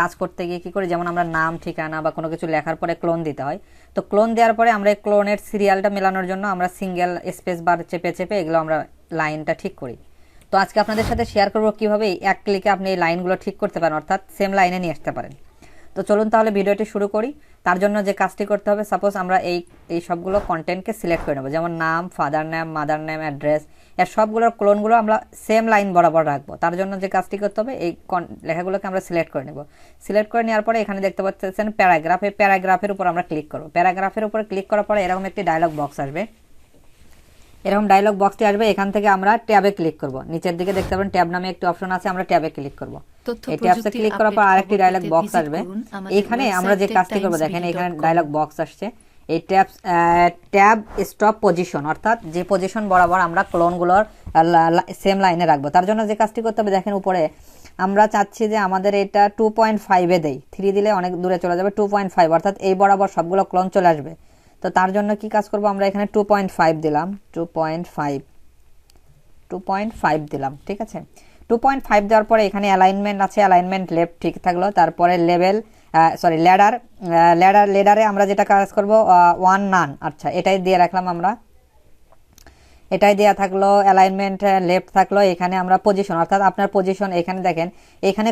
কাজ করতে গিয়ে কি করি, যেমন আমরা নাম ঠিকানা বা কোনো কিছু লেখার পরে ক্লোন দিতে হয়, তো ক্লোন দেওয়ার পরে আমরা এই ক্লোনের সিরিয়ালটা মেলানোর জন্য আমরা সিঙ্গেল স্পেস বার চেপে চেপে এগুলো আমরা লাইনটা ঠিক করি। তো আজকে আপনাদের সাথে শেয়ার করবো কীভাবে এক ক্লিকে আপনি এই লাইনগুলো ঠিক করতে পারেন, অর্থাৎ সেম লাইনে নিয়ে আসতে পারেন। তো চলুন তাহলে ভিডিওটি শুরু করি। তার জন্য যে কাজটি করতে হবে, সাপোজ আমরা এই সবগুলো কন্টেন্টকে সিলেক্ট করে নেব, যেমন নাম, father name, mother name, address, এর সবগুলোর ক্লোনগুলো আমরা সেম লাইন বরাবর রাখবো। তার জন্য যে কাজটি করতে হবে, এই লেখাগুলোকে আমরা সিলেক্ট করে নেব। সিলেক্ট করে নেওয়ার পরে এখানে দেখতে পাচ্ছেন প্যারাগ্রাফ, এই প্যারাগ্রাফের উপর আমরা ক্লিক করবো। প্যারাগ্রাফের উপর ক্লিক করার পরে এরকম একটি ডায়লগ বক্স আসবে। এরকম ডায়লগ বক্সটি আসবে, এখান থেকে আমরা ট্যাবে ক্লিক করব। নিচের দিকে দেখতে পাবেন ট্যাব নামে একটি অপশন আছে, আমরা ট্যাবে ক্লিক করব। এই ট্যাবসে ক্লিক করার পর আরেকটি ডায়লগ বক্স আসবে। এখানে আমরা যে কাজটি করব, দেখেন এখানে ডায়লগ বক্স আসছে, এই ট্যাব স্টপ পজিশন, অর্থাৎ যে পজিশন বরাবর আমরা ক্লোনগুলোর সেম লাইনে রাখবো। তার জন্য যে কাজটি করতে হবে, দেখেন উপরে আমরা চাচ্ছি যে আমাদের এটা 2.5 দেই, 3 দিলে অনেক দূরে চলে যাবে, 2.5 অর্থাৎ এই বরাবর সবগুলো ক্লোন চলে আসবে। তো তার জন্য কি কাজ করব, আমরা এখানে 2.5 দিলাম, 2.5 দিলাম, ঠিক আছে। 2.5 দেওয়ার পরে এখানে অ্যালাইনমেন্ট আছে, অ্যালাইনমেন্ট লেফট ঠিক থাকলো। তারপরে লেডারে আমরা যেটা কাজ করব 1 নান, আচ্ছা এটাই দিয়ে রাখলাম আমরা, এটাই দেওয়া থাকলো। অ্যালাইনমেন্ট লেফট থাকলো। এখানে আমরা পজিশন, অর্থাৎ আপনার পজিশন এখানে দেখেন, এখানে